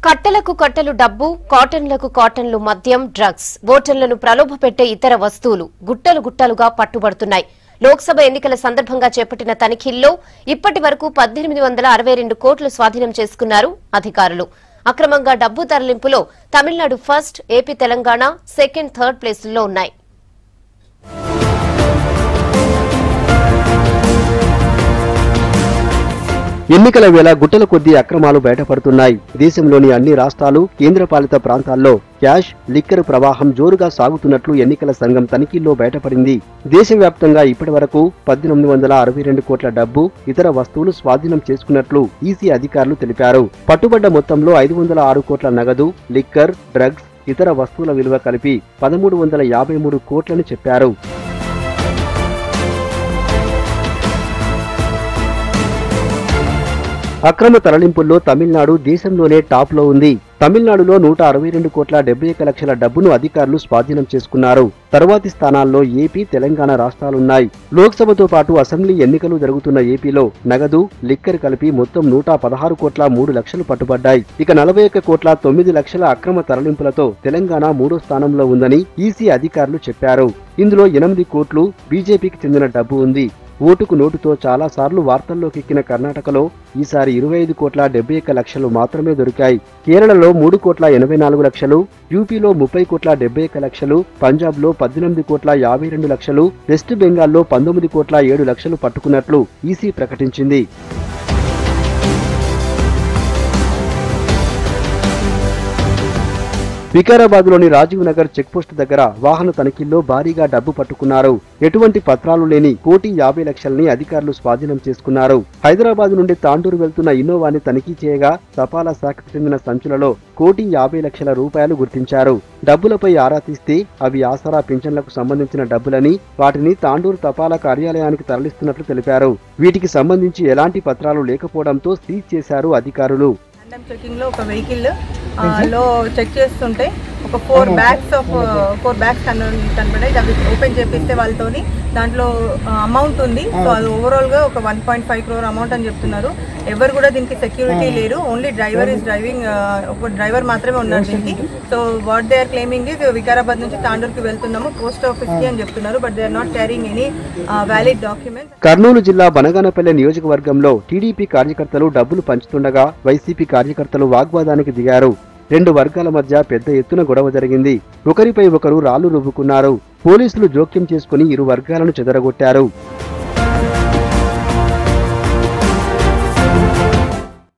కట్టలకు కట్టలు డబ్బు, కాటన్లకు కాటన్లు మద్యం, డ్రగ్స్, ఓటర్లను ప్రలోభపెట్టే ఇతర వస్తువులు గుట్టలు గుట్టలుగా పట్టుబడుతున్నాయి. లోక్సభ ఎన్నికల సందర్భంగా చేపట్టిన తనిఖీల్లో ఇప్పటి వరకు 1862 కోట్లు స్వాధీనం చేసుకున్నారు అధికారులు. అక్రమంగా డబ్బు తరలింపులో Tamil Nadu first, AP, Telangana second, third ప్లేసుల్లో ఉన్నాయి. ఎన్నికల వేళ గుట్టల కొద్దీ అక్రమాలు బయటపడుతున్నాయి. దేశంలోని అన్ని రాష్ట్రాలు, కేంద్రపాలిత ప్రాంతాల్లో క్యాష్, లిక్కర్ ప్రవాహం జోరుగా సాగుతున్నట్లు ఎన్నికల సంఘం తనిఖీల్లో బయటపడింది. దేశవ్యాప్తంగా ఇప్పటి వరకు 1862 కోట్ల డబ్బు, ఇతర వస్తువులు స్వాధీనం చేసుకున్నట్లు ఈసీ అధికారులు తెలిపారు. పట్టుబడ్డ మొత్తంలో 506 కోట్ల నగదు, లిక్కర్, డ్రగ్స్, ఇతర వస్తువుల విలువ కలిపి 1353 కోట్లని చెప్పారు. అక్రమ తరలింపుల్లో తమిళనాడు దేశంలోనే టాప్ లో ఉంది. తమిళనాడులో 162 కోట్ల 71 లక్షల డబ్బును అధికారులు స్వాధీనం చేసుకున్నారు. తరువాతి స్థానాల్లో ఏపీ, తెలంగాణ రాష్ట్రాలున్నాయి. లోక్సభతో పాటు అసెంబ్లీ ఎన్నికలు జరుగుతున్న ఏపీలో నగదు, లిక్కర్ కలిపి మొత్తం 116 కోట్ల 3 లక్షలు పట్టుబడ్డాయి. ఇక 41 కోట్ల 9 లక్షల అక్రమ తరలింపులతో తెలంగాణ 3వ స్థానంలో ఉందని ఈసీ అధికారులు చెప్పారు. ఇందులో 8 కోట్లు బీజేపీకి చెందిన డబ్బు ఉంది. ఓటుకు నోటుతో చాలా సార్లు వార్తల్లోకెక్కిన కర్ణాటకలో ఈసారి 25 కోట్ల 71 లక్షలు మాత్రమే దొరికాయి. కేరళలో 3 కోట్ల 84 లక్షలు, యూపీలో 30 కోట్ల 71 లక్షలు, పంజాబ్లో 18 కోట్ల 52 లక్షలు, వెస్ట్ బెంగాల్లో 19 కోట్ల 7 లక్షలు పట్టుకున్నట్లు ఈసీ ప్రకటించింది. వికారాబాద్లోని రాజీవ్ నగర్ చెక్పోస్ట్ దగ్గర వాహన తనిఖీల్లో భారీగా డబ్బు పట్టుకున్నారు. ఎటువంటి పత్రాలు లేని 1,50,00,000 లక్షల్ని అధికారులు స్వాధీనం చేసుకున్నారు. హైదరాబాద్ నుండి తాండూరు వెళ్తున్న ఇన్నోవాని తనిఖీ చేయగా తపాలా శాఖకు చెందిన సంచులలో 1,50,00,000 లక్షల రూపాయలు గుర్తించారు. డబ్బులపై ఆరా తీస్తే అవి ఆసరా పింఛన్లకు సంబంధించిన డబ్బులని, వాటిని తాండూరు తపాలా కార్యాలయానికి తరలిస్తున్నట్లు తెలిపారు. వీటికి సంబంధించి ఎలాంటి పత్రాలు లేకపోవడంతో సీజ్ చేశారు అధికారులు. చెకింగ్ లో ఒక వెహికల్ లో చెక్ చేస్తుంటే ఒక 4 బ్యాగ్స్ కనబడాయి. అవి ఓపెన్ చేపిస్తే వాళ్ళతోని దాంట్లో అమౌంట్ ఉంది. సో అది ఓవరాల్ గా ఒక 1.5 crore అమౌంట్ అని చెప్తున్నారు. ఎవరు కూడా దీనికి సెక్యూరిటీ లేరు. Only driver is driving. ఒక డ్రైవర్ మాత్రమే ఉన్నారు దీనికి. So what they are claiming is Vikarabad నుంచి తాండూరుకి వెళ్తున్నాము పోస్ట్ ఆఫీస్ కి అని చెప్తున్నారు. But they are not carrying any valid documents. Kurnool జిల్లా బనగానపల్లె నియోజకవర్గంలో టీడీపీ కార్యకర్తలు డబ్బులు పంచుతుండగా వైసీపీ కార్యకర్తలు వాగ్వాదానికి దిగారు. 2 వర్గాల మధ్య పెద్ద ఎత్తున గొడవ జరిగింది. ఒకరిపై ఒకరు రాళ్లు రువ్వుకున్నారు. పోలీసులు జోక్యం చేసుకుని ఇరు వర్గాలను చెదరగొట్టారు.